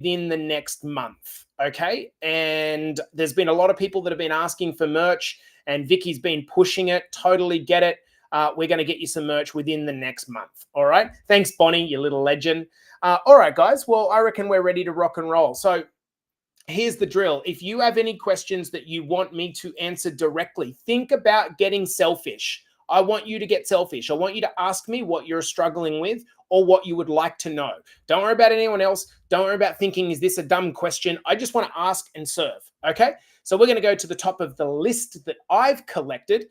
within the next month. Okay. And there's been a lot of people that have been asking for merch, and Vicky's been pushing it. Totally get it. We're going to get you some merch within the next month. All right. Thanks, Bonnie, you little legend. All right, guys. Well, I reckon we're ready to rock and roll. So here's the drill. If you have any questions that you want me to answer directly, think about getting selfish. I want you to get selfish. I want you to ask me what you're struggling with or what you would like to know. Don't worry about anyone else. Don't worry about thinking, is this a dumb question? I just want to ask and serve. Okay. So we're going to go to the top of the list that I've collected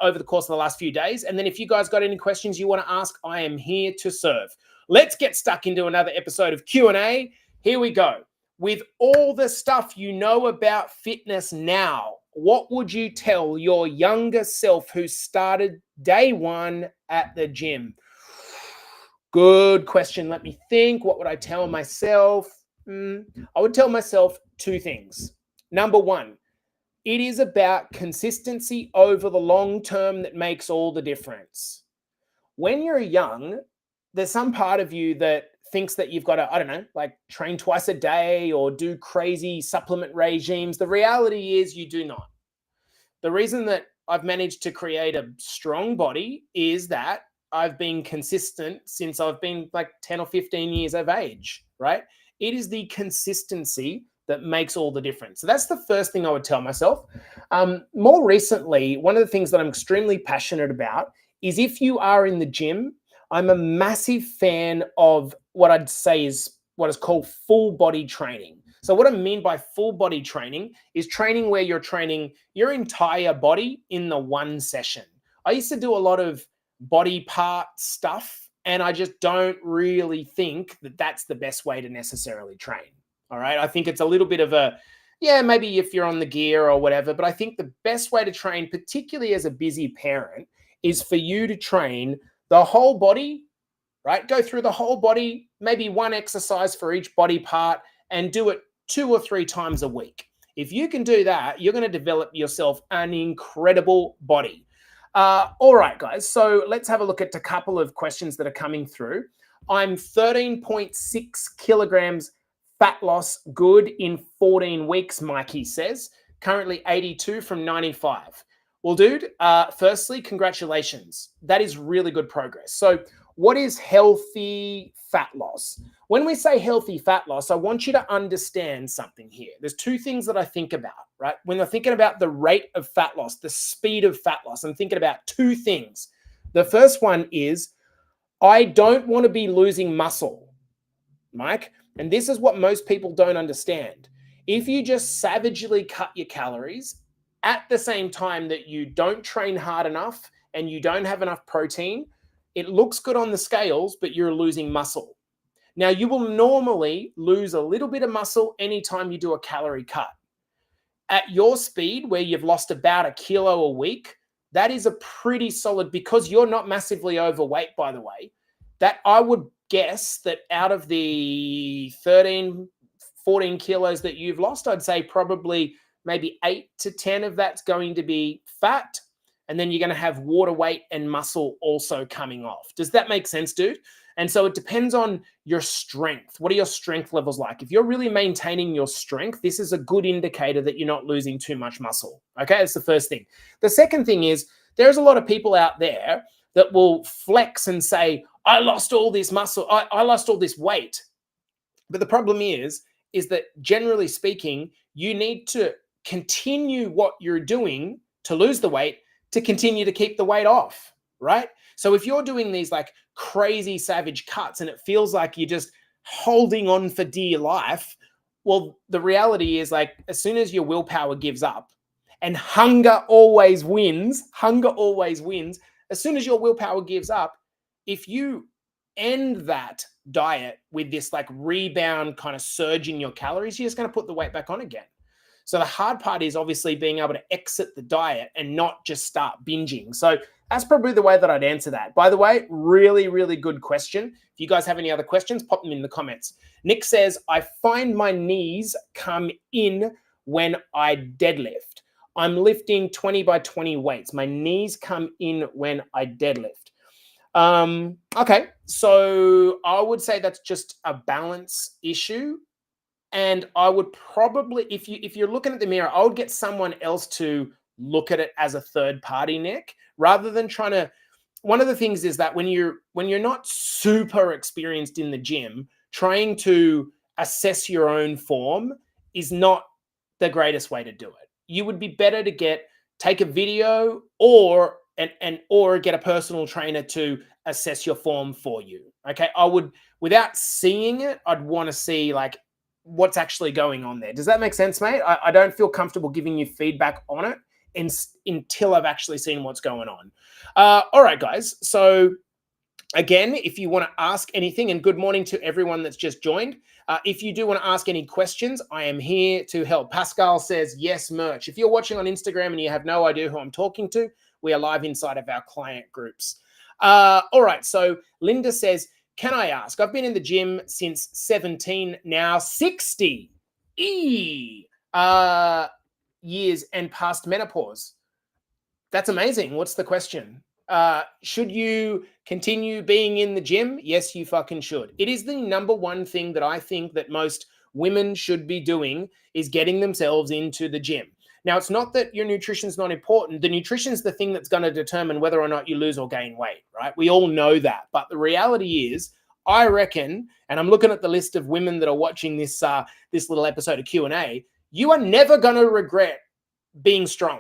over the course of the last few days. And then if you guys got any questions you want to ask, I am here to serve. Let's get stuck into another episode of Q&A. Here we go. With all the stuff you know about fitness now, what would you tell your younger self who started day one at the gym? Good question. Let me think. What would I tell myself? I would tell myself two things. Number one, it is about consistency over the long term that makes all the difference. When you're young, there's some part of you that thinks that you've got to, I don't know, like train twice a day or do crazy supplement regimes. The reality is you do not. The reason that I've managed to create a strong body is that I've been consistent since I've been like 10 or 15 years of age, right? It is the consistency that makes all the difference. So that's the first thing I would tell myself. More recently, one of the things that I'm extremely passionate about is if you are in the gym, I'm a massive fan of what I'd say is what is called full body training. So what I mean by full body training is training where you're training your entire body in the one session. I used to do a lot of body part stuff, and I just don't really think that that's the best way to necessarily train. All right. I think it's a little bit of a, yeah, maybe if you're on the gear or whatever, but I think the best way to train, particularly as a busy parent, is for you to train the whole body, right? Go through the whole body, maybe one exercise for each body part, and do it 2 or 3 times a week. If you can do that, you're going to develop yourself an incredible body. All right, guys. So let's have a look at a couple of questions that are coming through. I'm 13.6 kilograms fat loss good in 14 weeks, Mikey says. Currently 82 from 95. Well, dude, firstly, congratulations. That is really good progress. So what is healthy fat loss? When we say healthy fat loss, I want you to understand something here. There's two things that I think about, right? When I'm thinking about the rate of fat loss, the speed of fat loss, I'm thinking about two things. The first one is I don't want to be losing muscle, Mike. And this is what most people don't understand. If you just savagely cut your calories at the same time that you don't train hard enough and you don't have enough protein, it looks good on the scales, but you're losing muscle. Now, you will normally lose a little bit of muscle anytime you do a calorie cut. At your speed, where you've lost about 1 kilo a week, that is a pretty solid, because you're not massively overweight, by the way, that I would guess that out of the 13, 14 kilos that you've lost, I'd say probably maybe 8 to 10 of that's going to be fat. And then you're going to have water weight and muscle also coming off. Does that make sense, dude? And so it depends on your strength. What are your strength levels like? If you're really maintaining your strength, this is a good indicator that you're not losing too much muscle. Okay, that's the first thing. The second thing is there's a lot of people out there that will flex and say, I lost all this muscle, I lost all this weight. But the problem is that generally speaking, you need to continue what you're doing to lose the weight to continue to keep the weight off, right? So if you're doing these like crazy savage cuts and it feels like you're just holding on for dear life, well, the reality is like as soon as your willpower gives up, and hunger always wins, as soon as your willpower gives up, if you end that diet with this like rebound kind of surge in your calories, you're just going to put the weight back on again. So the hard part is obviously being able to exit the diet and not just start binging. So that's probably the way that I'd answer that. By the way, really, really good question. If you guys have any other questions, pop them in the comments. Nick says, I find my knees come in when I deadlift. I'm lifting 20 by 20 weights. My knees come in when I deadlift. Okay, so I would say that's just a balance issue. And I would probably, if you're looking at the mirror, I would get someone else to look at it as a third party, Nick, rather than trying to. One of the things is that when you're not super experienced in the gym, trying to assess your own form is not the greatest way to do it. You would be better to take a video or get a personal trainer to assess your form for you. Okay. I would, without seeing it, I'd want to see like what's actually going on there. Does that make sense, mate? I don't feel comfortable giving you feedback on it until I've actually seen what's going on. All right, guys. So again, if you want to ask anything, and good morning to everyone that's just joined. If you do want to ask any questions, I am here to help. Pascal says, yes, merch. If you're watching on Instagram and you have no idea who I'm talking to, we are live inside of our client groups. All right. So Linda says, can I ask? I've been in the gym since 17, now 60 years and past menopause. That's amazing. What's the question? Should you continue being in the gym? Yes, you fucking should. It is the number one thing that I think that most women should be doing is getting themselves into the gym. Now, it's not that your nutrition's not important. The nutrition's the thing that's going to determine whether or not you lose or gain weight, right? We all know that. But the reality is, I reckon, and I'm looking at the list of women that are watching this little episode of Q&A, you are never going to regret being strong.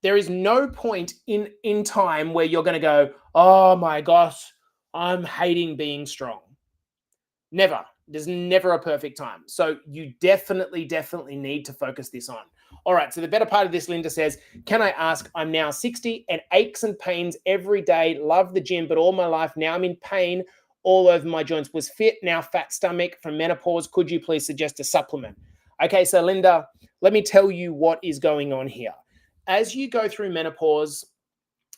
There is no point in time where you're going to go, oh my gosh, I'm hating being strong. Never. There's never a perfect time. So you definitely need to focus this on. All right. So the better part of this, Linda says, can I ask, I'm now 60 and aches and pains every day. Love the gym, but all my life now I'm in pain all over my joints. Was fit, now fat stomach from menopause. Could you please suggest a supplement? Okay. So Linda, let me tell you what is going on here. As you go through menopause,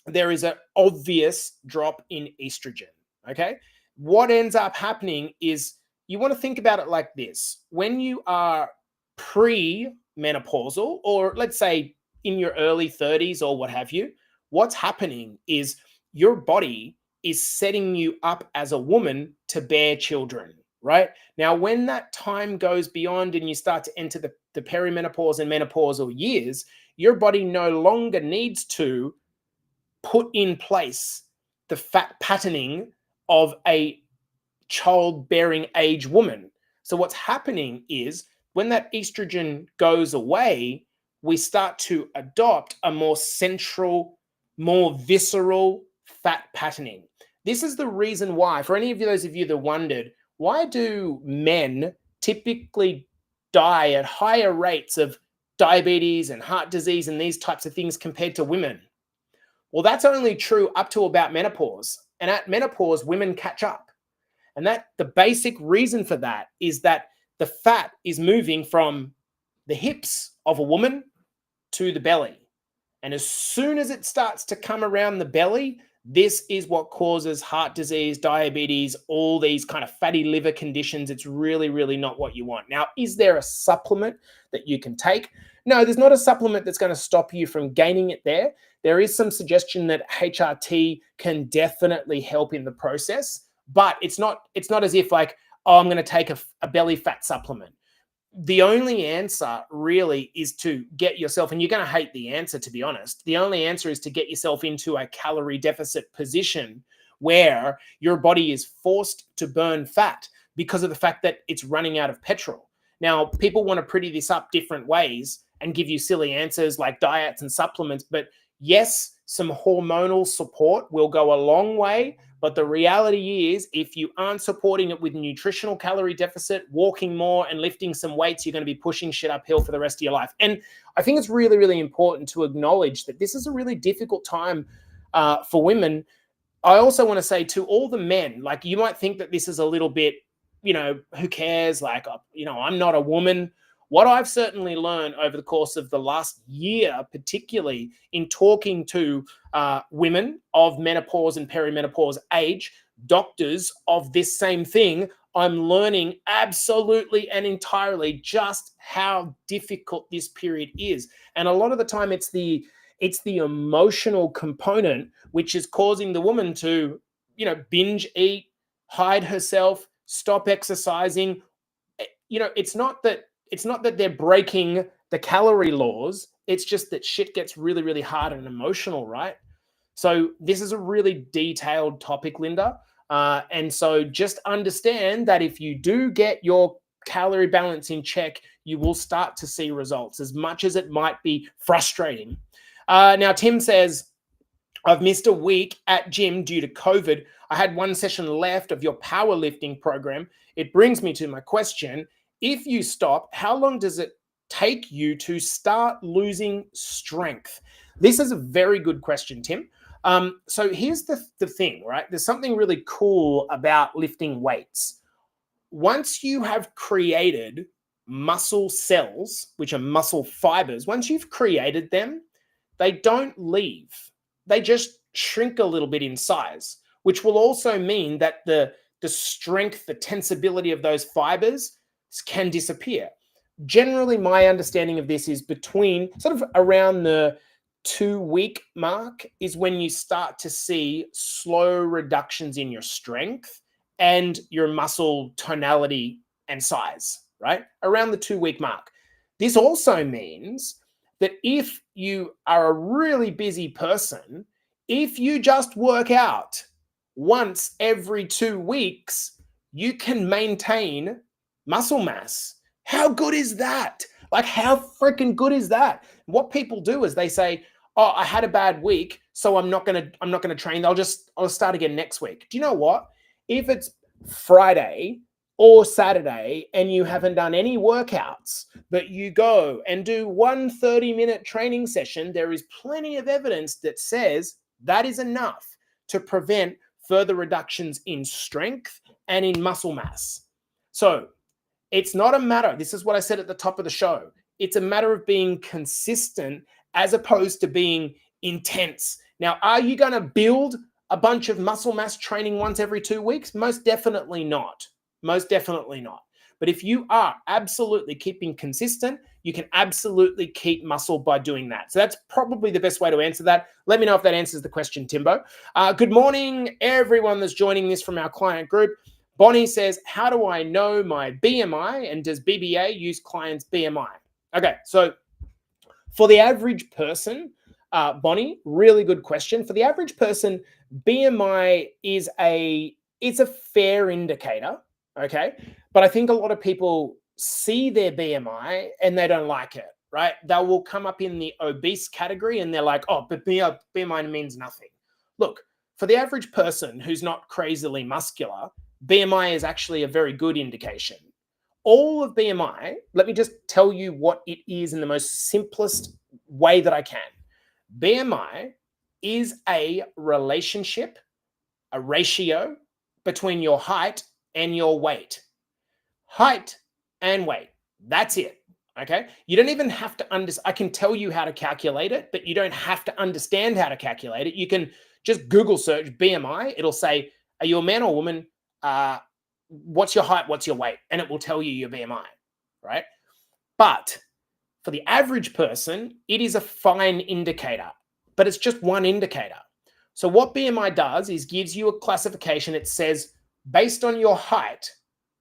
there is an obvious drop in estrogen, okay? What ends up happening is you want to think about it like this. When you are pre-menopausal, or let's say in your early 30s or what have you, what's happening is your body is setting you up as a woman to bear children, right? Now, when that time goes beyond and you start to enter the perimenopause and menopausal years, your body no longer needs to put in place the fat patterning of a childbearing age woman. So what's happening is when that estrogen goes away, we start to adopt a more central, more visceral fat patterning. This is the reason why, for any of those of you that wondered, why do men typically die at higher rates of diabetes and heart disease and these types of things compared to women? Well, that's only true up to about menopause. And at menopause, women catch up. And that the basic reason for that is that the fat is moving from the hips of a woman to the belly. And as soon as it starts to come around the belly, this is what causes heart disease, diabetes, all these kind of fatty liver conditions. It's really not what you want. Now, is there a supplement that you can take? No, there's not a supplement that's going to stop you from gaining it there. There is some suggestion that HRT can definitely help in the process, but it's not as if like, oh, I'm going to take a belly fat supplement. The only answer really is to get yourself, and you're going to hate the answer, to be honest. The only answer is to get yourself into a calorie deficit position where your body is forced to burn fat because of the fact that it's running out of petrol. Now, people want to pretty this up different ways and give you silly answers like diets and supplements, but yes, some hormonal support will go a long way. But the reality is, if you aren't supporting it with nutritional calorie deficit, walking more and lifting some weights, you're going to be pushing shit uphill for the rest of your life. And I think it's really important to acknowledge that this is a really difficult time for women. I also want to say to all the men, like, you might think that this is a little bit, who cares? Like, I'm not a woman. What I've certainly learned over the course of the last year, particularly in talking to women of menopause and perimenopause age, doctors of this same thing, I'm learning absolutely and entirely just how difficult this period is. And a lot of the time it's the emotional component which is causing the woman to, binge eat, hide herself, stop exercising, it's not that they're breaking the calorie laws. It's just that shit gets really, really hard and emotional, right? So this is a really detailed topic, Linda. And so just understand that if you do get your calorie balance in check, you will start to see results, as much as it might be frustrating. Now, Tim says, I've missed a week at gym due to COVID. I had one session left of your powerlifting program. It brings me to my question. If you stop, how long does it take you to start losing strength? This is a very good question, Tim. So here's the thing, right? There's something really cool about lifting weights. Once you have created muscle cells, which are muscle fibers, once you've created them, they don't leave. They just shrink a little bit in size, which will also mean that the strength, the tensibility of those fibers can disappear. Generally, my understanding of this is between sort of around the 2-week mark is when you start to see slow reductions in your strength and your muscle tonality and size, right? Around the 2-week mark. This also means that if you are a really busy person, if you just work out once every 2 weeks, you can maintain muscle mass. How good is that? Like, how freaking good is that? What people do is they say, oh, I had a bad week, so I'm not gonna train. I'll start again next week. Do you know what? If it's Friday or Saturday and you haven't done any workouts, but you go and do one 30-minute training session, there is plenty of evidence that says that is enough to prevent further reductions in strength and in muscle mass. So it's not a matter, this is what I said at the top of the show, it's a matter of being consistent as opposed to being intense. Now, are you going to build a bunch of muscle mass training once every 2 weeks? Most definitely not. Most definitely not. But if you are absolutely keeping consistent, you can absolutely keep muscle by doing that. So that's probably the best way to answer that. Let me know if that answers the question, Timbo. Good morning, everyone that's joining this from our client group. Bonnie says, how do I know my BMI, and does BBA use clients' BMI? Okay, so for the average person, Bonnie, really good question. For the average person, BMI is a fair indicator, okay? But I think a lot of people see their BMI and they don't like it, right? They will come up in the obese category and they're like, oh, but BMI means nothing. Look, for the average person who's not crazily muscular, BMI is actually a very good indication. All of BMI, let me just tell you what it is in the most simplest way that I can. BMI is a relationship, a ratio between your height and your weight. Height and weight. That's it. Okay. You don't even have to I can tell you how to calculate it, but you don't have to understand how to calculate it. You can just Google search BMI. It'll say, are you a man or woman? What's your height? What's your weight? And it will tell you your BMI, right? But for the average person, it is a fine indicator, but it's just one indicator. So what BMI does is gives you a classification. It says, based on your height,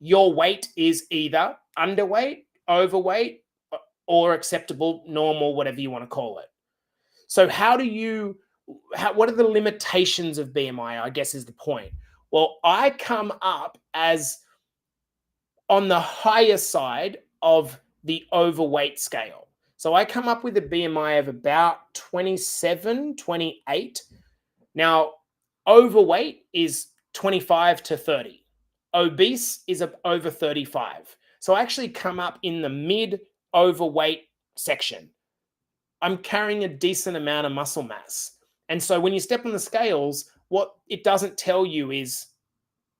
your weight is either underweight, overweight, or acceptable, normal, whatever you want to call it. So what are the limitations of BMI, I guess is the point. Well, I come up as on the higher side of the overweight scale. So I come up with a BMI of about 27, 28. Now, overweight is 25 to 30. Obese is over 35. So I actually come up in the mid overweight section. I'm carrying a decent amount of muscle mass. And so when you step on the scales, what it doesn't tell you is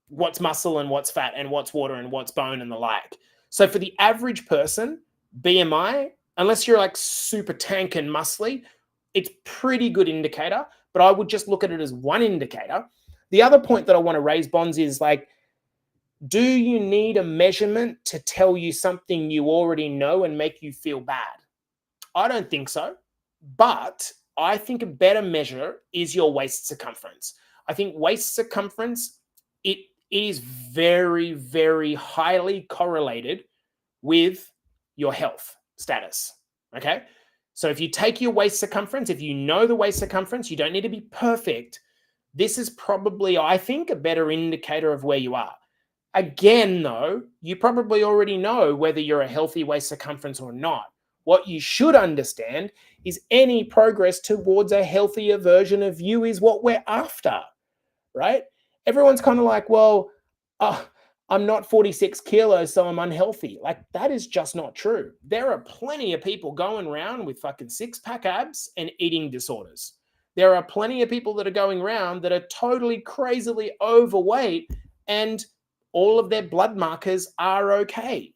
what's muscle and what's fat and what's water and what's bone and the like. So for the average person, BMI, unless you're like super tank and muscly, it's pretty good indicator, but I would just look at it as one indicator. The other point that I want to raise, Bonds, is like, do you need a measurement to tell you something you already know and make you feel bad? I don't think so, but I think a better measure is your waist circumference. I think waist circumference, it is very, very highly correlated with your health status. Okay. So if you take your waist circumference, if you know the waist circumference, you don't need to be perfect. This is probably, I think, a better indicator of where you are. Again, though, you probably already know whether you're a healthy waist circumference or not. What you should understand is any progress towards a healthier version of you is what we're after, right? Everyone's kind of like, well, I'm not 46 kilos, so I'm unhealthy. Like, that is just not true. There are plenty of people going around with fucking six-pack abs and eating disorders. There are plenty of people that are going around that are totally crazily overweight and all of their blood markers are okay.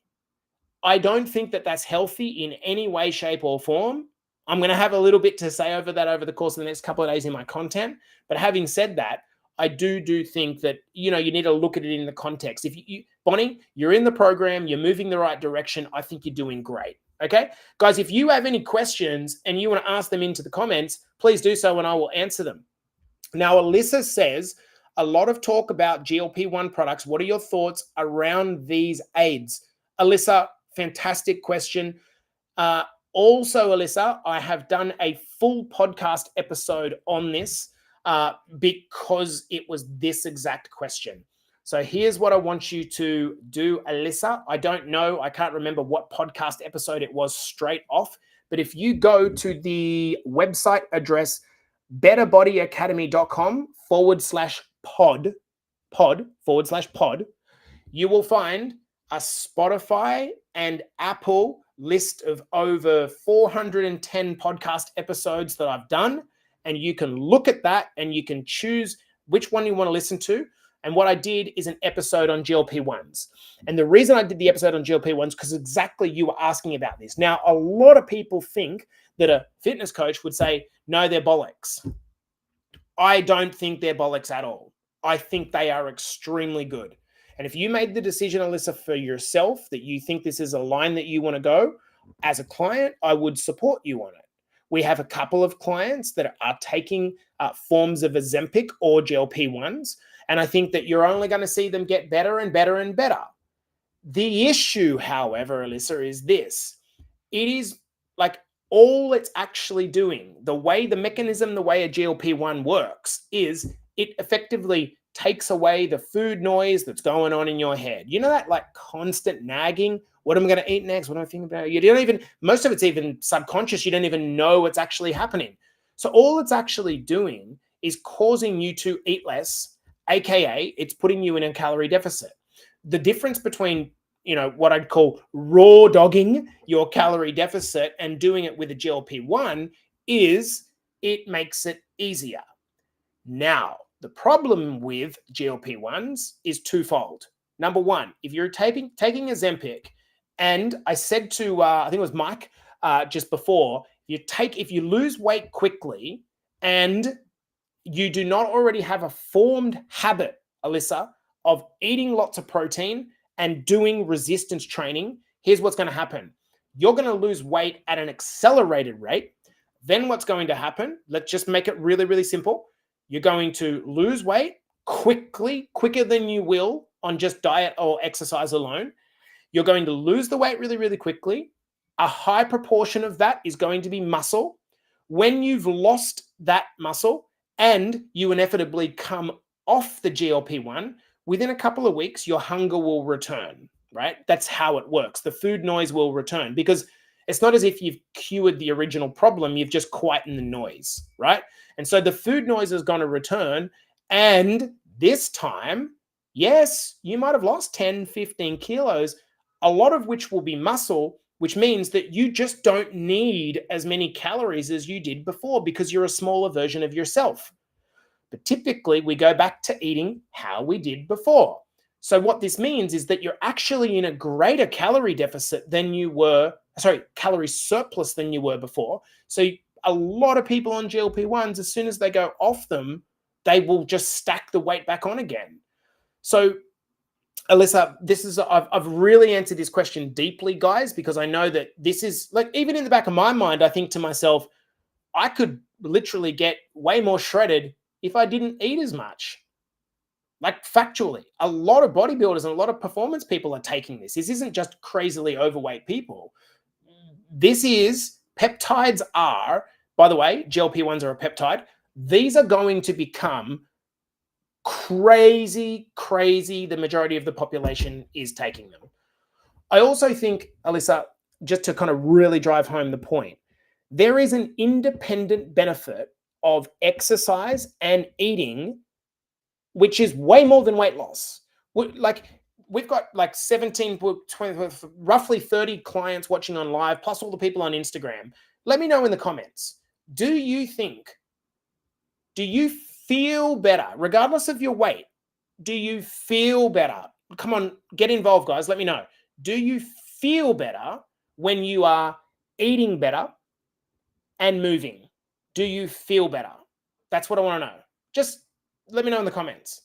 I don't think that that's healthy in any way, shape, or form. I'm going to have a little bit to say over that over the course of the next couple of days in my content. But having said that, I do think that, you need to look at it in the context. If you, Bonnie, you're in the program, you're moving the right direction, I think you're doing great. Okay, guys, if you have any questions and you want to ask them into the comments, please do so and I will answer them. Now, Alyssa says, a lot of talk about GLP-1 products. What are your thoughts around these aids? Alyssa, fantastic question. Also, Alyssa, I have done a full podcast episode on this because it was this exact question. So here's what I want you to do, Alyssa. I don't know. I can't remember what podcast episode it was straight off. But if you go to the website address, betterbodyacademy.com/pod, you will find a Spotify and Apple list of over 410 podcast episodes that I've done. And you can look at that and you can choose which one you want to listen to. And what I did is an episode on GLP-1s. And the reason I did the episode on GLP-1s, because exactly you were asking about this. Now, a lot of people think that a fitness coach would say, no, they're bollocks. I don't think they're bollocks at all. I think they are extremely good. And if you made the decision, Alyssa, for yourself, that you think this is a line that you want to go, as a client, I would support you on it. We have a couple of clients that are taking forms of Ozempic or GLP-1s. And I think that you're only going to see them get better and better and better. The issue, however, Alyssa, is this. It is like all it's actually doing, the mechanism, the way a GLP-1 works is it effectively takes away the food noise that's going on in your head. You know, that like constant nagging. What am I going to eat next? What do I think about? You don't even, most of it's even subconscious. You don't even know what's actually happening. So all it's actually doing is causing you to eat less, AKA it's putting you in a calorie deficit. The difference between, what I'd call raw dogging your calorie deficit and doing it with a GLP-1 is it makes it easier. Now, the problem with GLP-1s is twofold. Number one, if you're taking Ozempic, and I said to, I think it was Mike just before, if you lose weight quickly and you do not already have a formed habit, Alyssa, of eating lots of protein and doing resistance training, here's what's going to happen. You're going to lose weight at an accelerated rate. Then what's going to happen? Let's just make it really, really simple. You're going to lose weight quicker than you will on just diet or exercise alone. You're going to lose the weight really, really quickly. A high proportion of that is going to be muscle. When you've lost that muscle and you inevitably come off the GLP-1, within a couple of weeks, your hunger will return, right? That's how it works. The food noise will return because it's not as if you've cured the original problem. You've just quietened the noise, right? And so the food noise is going to return. And this time, yes, you might have lost 10, 15 kilos, a lot of which will be muscle, which means that you just don't need as many calories as you did before because you're a smaller version of yourself. But typically, we go back to eating how we did before. So what this means is that you're actually in a greater calorie deficit than you were, calorie surplus than you were before. So a lot of people on GLP-1s, as soon as they go off them, they will just stack the weight back on again. So Alyssa, I've really answered this question deeply, guys, because I know that this is like, even in the back of my mind, I think to myself, I could literally get way more shredded if I didn't eat as much. Like factually, a lot of bodybuilders and a lot of performance people are taking this. This isn't just crazily overweight people. This is peptides are, by the way, GLP-1s are a peptide. These are going to become crazy. The majority of the population is taking them. I also think, Alyssa, just to kind of really drive home the point, there is an independent benefit of exercise and eating, which is way more than weight loss. We've got like 17, 20, roughly 30 clients watching on live, plus all the people on Instagram. Let me know in the comments. Do you feel better, regardless of your weight? Do you feel better? Come on, get involved, guys. Let me know. Do you feel better when you are eating better and moving? Do you feel better? That's what I want to know. Just let me know in the comments.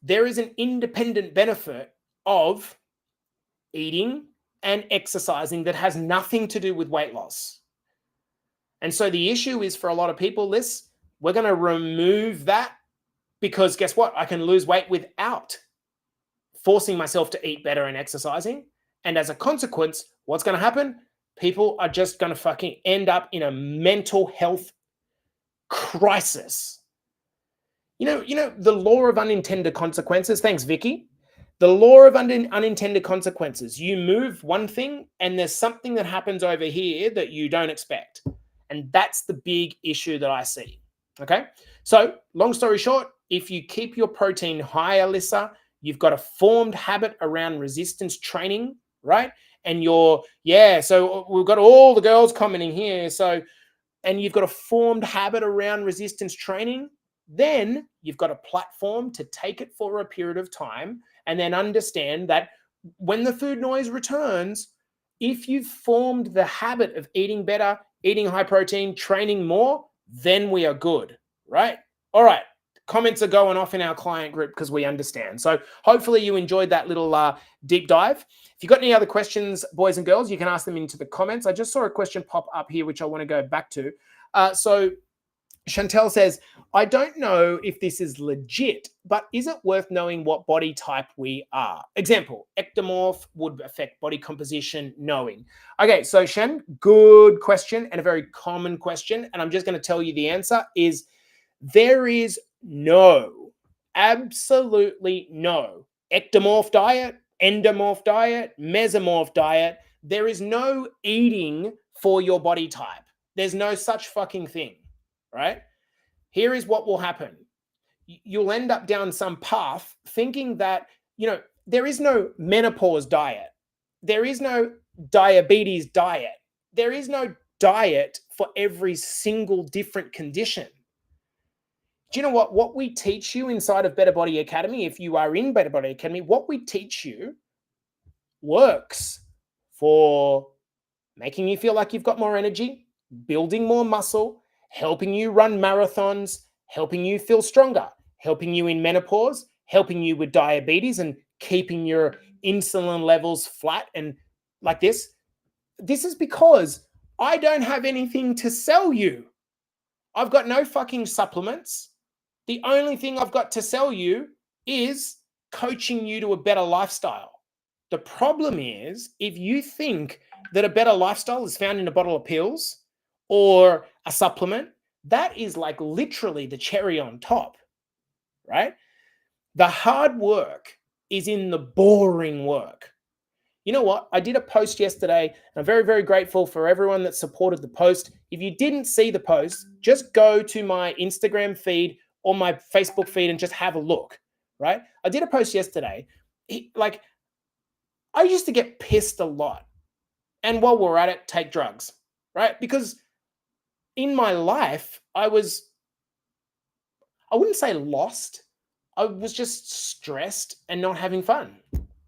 There is an independent benefit of eating and exercising that has nothing to do with weight loss. And so the issue is for a lot of people, we're going to remove that because guess what? I can lose weight without forcing myself to eat better and exercising. And as a consequence, what's going to happen? People are just going to fucking end up in a mental health crisis. You know, the law of unintended consequences. Thanks, Vicky. The law of unintended consequences. You move one thing and there's something that happens over here that you don't expect. And that's the big issue that I see. Okay. So long story short, if you keep your protein high, Alyssa, you've got a formed habit around resistance training, right? And so we've got all the girls commenting here. And you've got a formed habit around resistance training, then you've got a platform to take it for a period of time and then understand that when the food noise returns, if you've formed the habit of eating better, eating high protein, training more, then we are good, right? All right. Comments are going off in our client group because we understand. So hopefully you enjoyed that little deep dive. If you've got any other questions, boys and girls, you can ask them into the comments. I just saw a question pop up here, which I want to go back to. So Chantel says, I don't know if this is legit, but is it worth knowing what body type we are? Example, ectomorph would affect body composition, knowing. Okay, so Shen, good question and a very common question. And I'm just going to tell you the answer is there is absolutely no ectomorph diet, endomorph diet, mesomorph diet. There is no eating for your body type. There's no such fucking thing, right? Here is what will happen. You'll end up down some path thinking that, there is no menopause diet. There is no diabetes diet. There is no diet for every single different condition. Do you know what? What we teach you inside of Better Body Academy, if you are in Better Body Academy, what we teach you works for making you feel like you've got more energy, building more muscle, helping you run marathons, helping you feel stronger, helping you in menopause, helping you with diabetes and keeping your insulin levels flat and like this. This is because I don't have anything to sell you. I've got no fucking supplements. The only thing I've got to sell you is coaching you to a better lifestyle. The problem is if you think that a better lifestyle is found in a bottle of pills or a supplement, that is like literally the cherry on top, right? The hard work is in the boring work. You know what? I did a post yesterday, and I'm very, very grateful for everyone that supported the post. If you didn't see the post, just go to my Instagram feed or my Facebook feed and just have a look, right? I did a post yesterday. I used to get pissed a lot. And while we're at it, take drugs, right? Because in my life, I wouldn't say lost. I was just stressed and not having fun.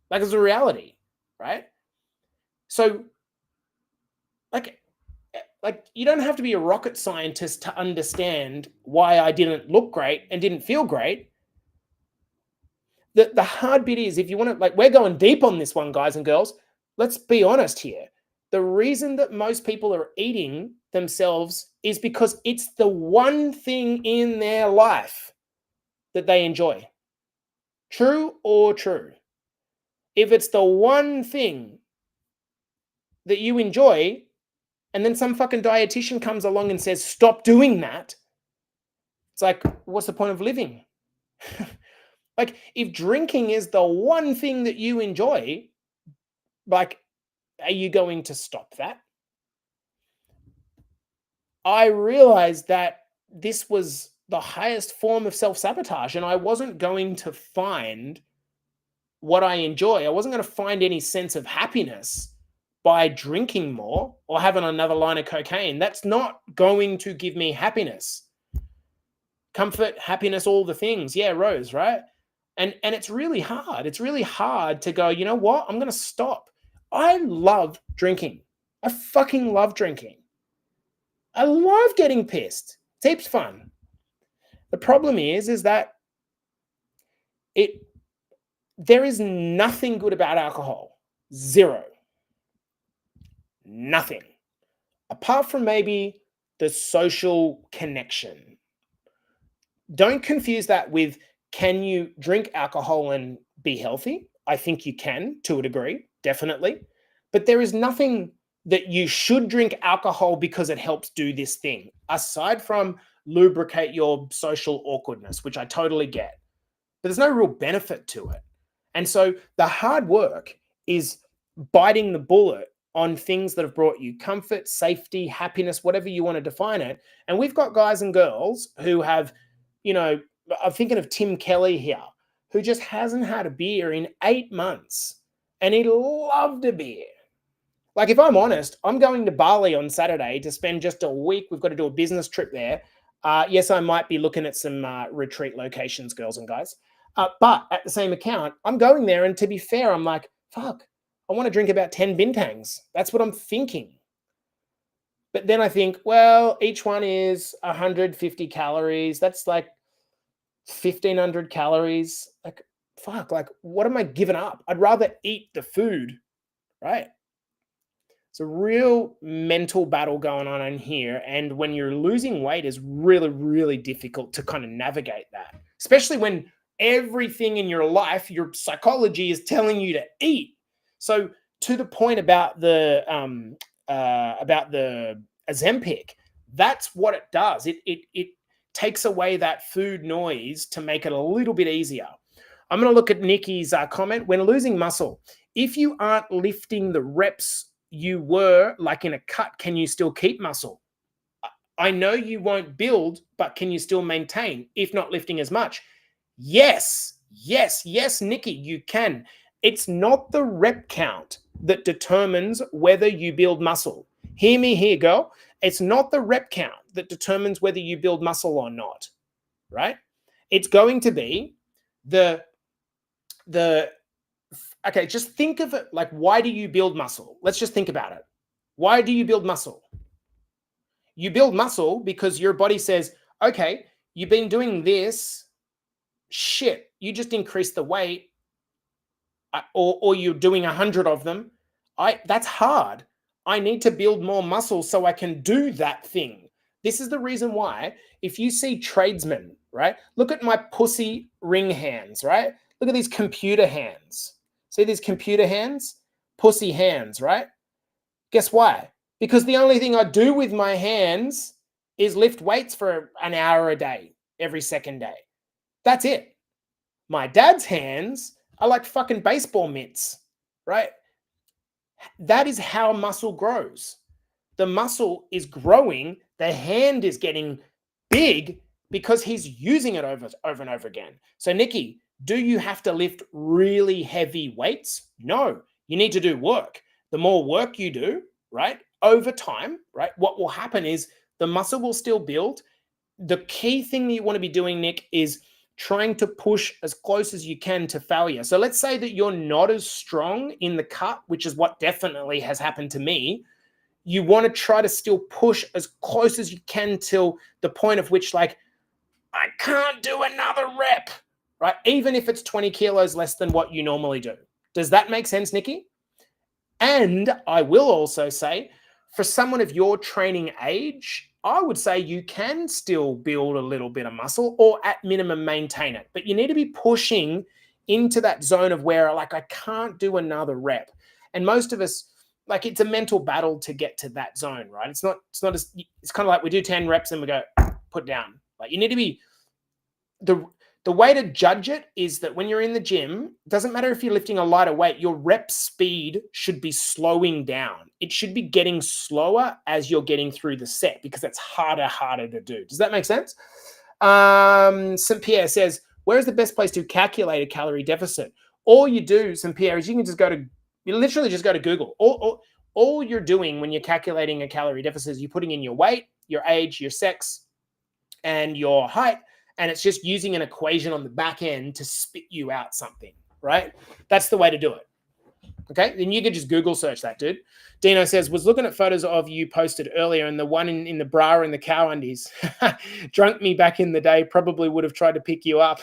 Like it's a reality, right? So like you don't have to be a rocket scientist to understand why I didn't look great and didn't feel great. The hard bit is if you want to, we're going deep on this one, guys and girls. Let's be honest here. The reason that most people are eating themselves is because it's the one thing in their life that they enjoy. True or true? If it's the one thing that you enjoy, and then some fucking dietitian comes along and says, stop doing that, it's like, what's the point of living? Like, if drinking is the one thing that you enjoy, like, are you going to stop that? I realized that this was the highest form of self-sabotage, and I wasn't going to find what I enjoy. I wasn't going to find any sense of happiness by drinking more or having another line of cocaine. That's not going to give me happiness. Comfort, happiness, all the things. Yeah, Rose, right? And it's really hard. It's really hard to go, you know what? I'm going to stop. I love drinking. I fucking love drinking. I love getting pissed. It's heaps fun. The problem is that there is nothing good about alcohol. Zero. Nothing. Apart from maybe the social connection. Don't confuse that with, can you drink alcohol and be healthy? I think you can, to a degree, definitely. But there is nothing that you should drink alcohol because it helps do this thing, aside from lubricate your social awkwardness, which I totally get. But there's no real benefit to it. And so the hard work is biting the bullet on things that have brought you comfort, safety, happiness, whatever you want to define it. And we've got guys and girls who have, you know, I'm thinking of Tim Kelly here, who just hasn't had a beer in 8 months. And he loved a beer. Like, if I'm honest, I'm going to Bali on Saturday to spend just a week. We've got to do a business trip there. Yes, I might be looking at some retreat locations, girls and guys. But at the same account, I'm going there. And to be fair, I'm like, fuck, I want to drink about 10 bintangs. That's what I'm thinking. But then I think, well, each one is 150 calories. That's like 1,500 calories. Like, fuck, like, what am I giving up? I'd rather eat the food, right? It's a real mental battle going on in here. And when you're losing weight, is really, really difficult to kind of navigate that, especially when everything in your life, your psychology is telling you to eat. So to the point about the Ozempic, that's what it does. It takes away that food noise to make it a little bit easier. I'm going to look at Nikki's comment. When losing muscle, if you aren't lifting the reps you were, like in a cut, can you still keep muscle? I know you won't build, but can you still maintain, if not lifting as much? Yes, Nikki, you can. It's not the rep count that determines whether you build muscle. Hear me here, girl. It's not the rep count that determines whether you build muscle or not, right? It's going to be okay, just think of it like, why do you build muscle? Let's just think about it. Why do you build muscle? You build muscle because your body says, okay, you've been doing this, shit, you just increased the weight, or you're doing 100 of them. That's hard. I need to build more muscle so I can do that thing. This is the reason why, if you see tradesmen, right? Look at my pussy ring hands, right? Look at these computer hands. See these computer hands? Pussy hands, right? Guess why? Because the only thing I do with my hands is lift weights for an hour a day, every second day. That's it. My dad's hands are like fucking baseball mitts, right? That is how muscle grows. The muscle is growing. The hand is getting big because he's using it over and over again. So, Nikki, do you have to lift really heavy weights? No, you need to do work. The more work you do, right, over time, right, what will happen is the muscle will still build. The key thing that you want to be doing, Nick, is trying to push as close as you can to failure. So let's say that you're not as strong in the cut, which is what definitely has happened to me. You want to try to still push as close as you can till the point of which, like, I can't do another rep, right? Even if it's 20 kilos less than what you normally do. Does that make sense, Nikki? And I will also say, for someone of your training age, I would say you can still build a little bit of muscle or at minimum maintain it, but you need to be pushing into that zone of where like I can't do another rep. And most of us, like, it's a mental battle to get to that zone, right? It's kind of like we do 10 reps and we go put down. Like, you need to be the way to judge it is that when you're in the gym, it doesn't matter if you're lifting a lighter weight, your rep speed should be slowing down. It should be getting slower as you're getting through the set because it's harder to do. Does that make sense? St. Pierre says, where is the best place to calculate a calorie deficit? All you do, St. Pierre, is you literally just go to Google. All you're doing when you're calculating a calorie deficit is you're putting in your weight, your age, your sex, and your height, and it's just using an equation on the back end to spit you out something, right? That's the way to do it. Okay, then you can just Google search that, dude. Dino says, was looking at photos of you posted earlier, and the one in the bra and the cow undies. Drunk me back in the day, probably would have tried to pick you up.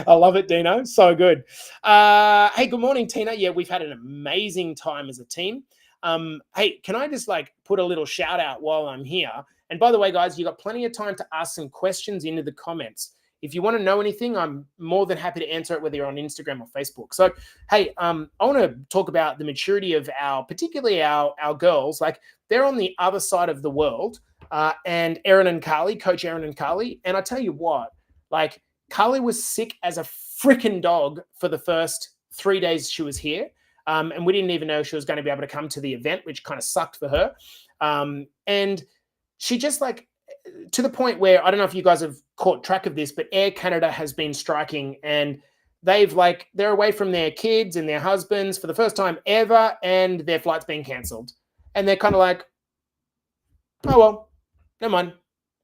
I love it, Dino. So good. Hey, good morning, Tina. Yeah, we've had an amazing time as a team. Hey, can I just put a little shout out while I'm here? And by the way, guys, you got plenty of time to ask some questions into the comments. If you want to know anything, I'm more than happy to answer it, whether you're on Instagram or Facebook. So, hey, I want to talk about the maturity of particularly our girls. Like, they're on the other side of the world, and Erin and Carly, Coach Erin and Carly. And I tell you what, like, Carly was sick as a freaking dog for the first 3 days she was here. And we didn't even know she was going to be able to come to the event, which kind of sucked for her. And she just to the point where, I don't know if you guys have caught track of this, but Air Canada has been striking, and they're away from their kids and their husbands for the first time ever, and their flight's been cancelled. And they're kind of like, oh, well, never mind.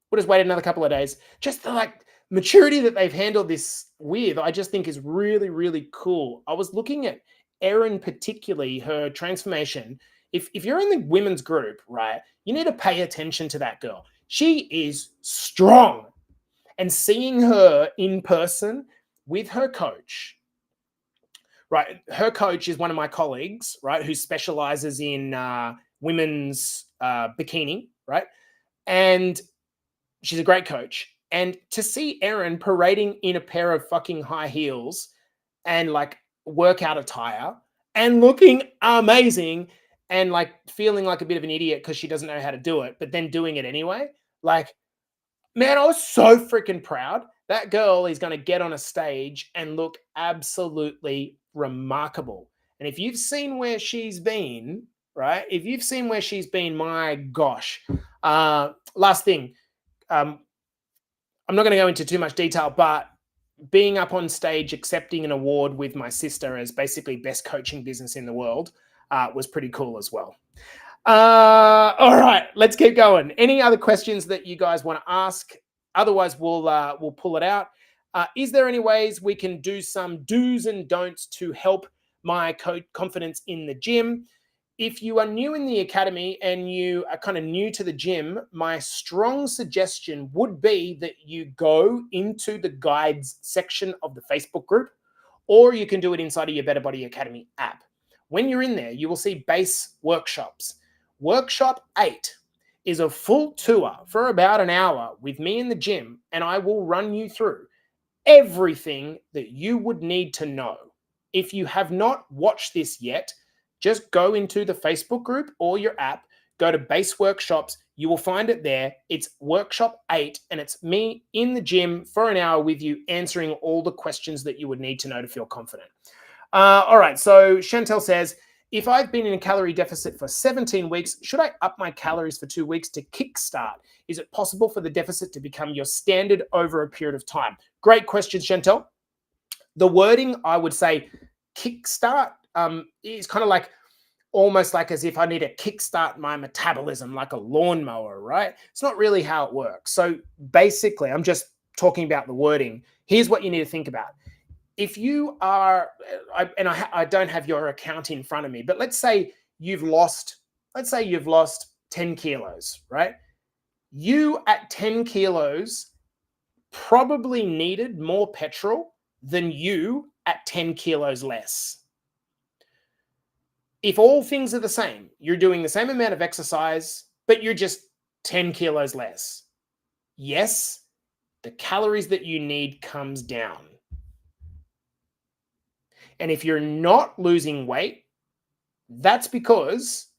We'll just wait another couple of days. Just the maturity that they've handled this with, I just think is really, really cool. I was looking at Erin, particularly her transformation. If you're in the women's group, right, you need to pay attention to that girl. She is strong. And seeing her in person with her coach, right? Her coach is one of my colleagues, right, who specializes in women's bikini, right? And she's a great coach. And to see Erin parading in a pair of fucking high heels and workout attire and looking amazing and feeling like a bit of an idiot because she doesn't know how to do it, but then doing it anyway. Man, I was so freaking proud. That girl is going to get on a stage and look absolutely remarkable. And if you've seen where she's been, right? If you've seen where she's been, my gosh. Last thing. I'm not going to go into too much detail, but being up on stage accepting an award with my sister as basically best coaching business in the world was pretty cool as well. All right, let's keep going. Any other questions that you guys want to ask? Otherwise, we'll pull it out. Is there any ways we can do some do's and don'ts to help my confidence in the gym? If you are new in the academy and you are kind of new to the gym, my strong suggestion would be that you go into the guides section of the Facebook group, or you can do it inside of your Better Body Academy app. When you're in there, you will see base workshops. Workshop 8 is a full tour for about an hour with me in the gym, and I will run you through everything that you would need to know. If you have not watched this yet, just go into the Facebook group or your app, go to Base Workshops. You will find it there. It's Workshop 8, and it's me in the gym for an hour with you answering all the questions that you would need to know to feel confident. All right, so Chantel says, if I've been in a calorie deficit for 17 weeks, should I up my calories for 2 weeks to kickstart? Is it possible for the deficit to become your standard over a period of time? Great question, Chantel. The wording, I would say, kickstart is kind of almost as if I need to kickstart my metabolism like a lawnmower, right? It's not really how it works. So basically, I'm just talking about the wording. Here's what you need to think about. If you are, I don't have your account in front of me, but let's say you've lost 10 kilos, right? You at 10 kilos probably needed more petrol than you at 10 kilos less. If all things are the same, you're doing the same amount of exercise, but you're just 10 kilos less. Yes, the calories that you need comes down. And if you're not losing weight, that's because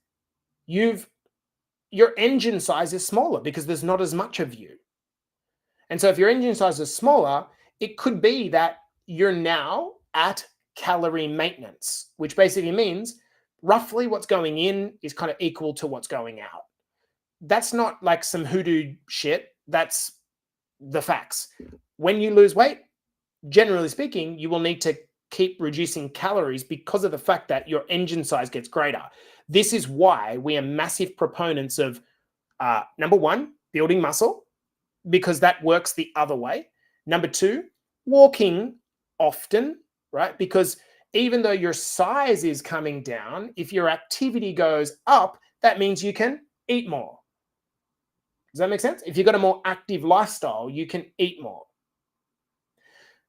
your engine size is smaller because there's not as much of you. And so if your engine size is smaller, it could be that you're now at calorie maintenance, which basically means roughly what's going in is kind of equal to what's going out. That's not like some hoodoo shit. That's the facts. When you lose weight, generally speaking, you will need to keep reducing calories because of the fact that your engine size gets greater. This is why we are massive proponents of, number one, building muscle, because that works the other way. Number two, walking often, right? Because even though your size is coming down, if your activity goes up, that means you can eat more. Does that make sense? If you've got a more active lifestyle, you can eat more.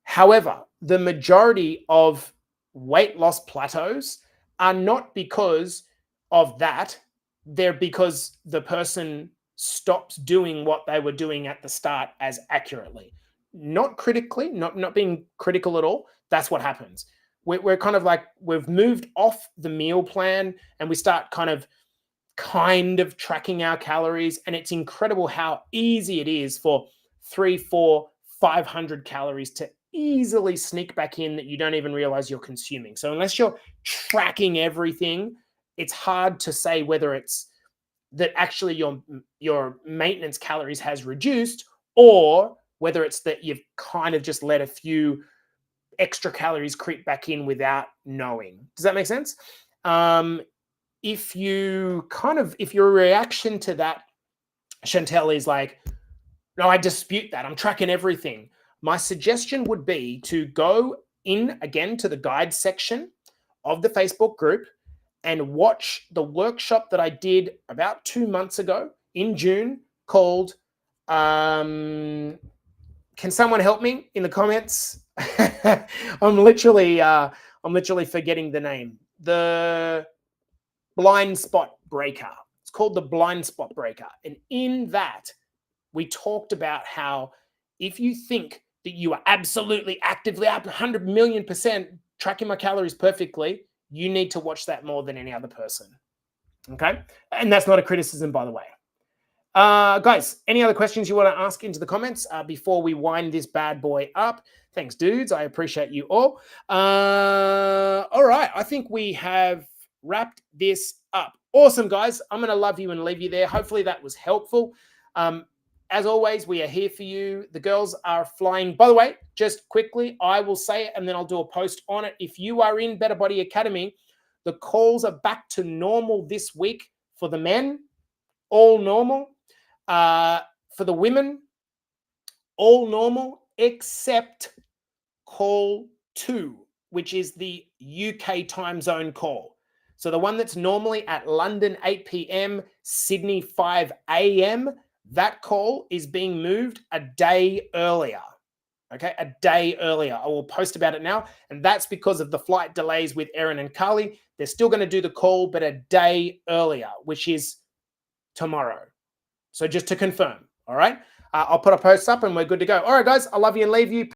However, the majority of weight loss plateaus are not because of that. They're because the person stops doing what they were doing at the start as accurately. Not critically, not being critical at all. That's what happens. We're kind of like, we've moved off the meal plan and we start kind of tracking our calories. And it's incredible how easy it is for 300, 400, 500 calories to easily sneak back in that you don't even realize you're consuming. So unless you're tracking everything, it's hard to say whether it's that actually your maintenance calories has reduced, or whether it's that you've kind of just let a few extra calories creep back in without knowing. Does that make sense? If your reaction to that, Chantel, is like, no, I dispute that, I'm tracking everything, my suggestion would be to go in again to the guide section of the Facebook group and watch the workshop that I did about 2 months ago in June called, can someone help me in the comments? I'm literally forgetting the name. The blind spot breaker. It's called the blind spot breaker. And in that, we talked about how if you think that you are absolutely actively up 100 million % tracking my calories perfectly, you need to watch that more than any other person. Okay? And that's not a criticism, by the way. Guys, any other questions you want to ask into the comments before we wind this bad boy up? Thanks, dudes. I appreciate you all. All right. I think we have wrapped this up. Awesome, guys. I'm going to love you and leave you there. Hopefully that was helpful. As always, we are here for you. The girls are flying. By the way, just quickly, I will say it and then I'll do a post on it. If you are in Better Body Academy, the calls are back to normal this week for the men, all normal. For the women, all normal, except call 2, which is the UK time zone call. So the one that's normally at London 8 p.m., Sydney 5 a.m., that call is being moved a day earlier. Okay, a day earlier. I will post about it now. And that's because of the flight delays with Erin and Carly. They're still going to do the call, but a day earlier, which is tomorrow. So just to confirm, all right? I'll put a post up and we're good to go. All right, guys, I love you and leave you.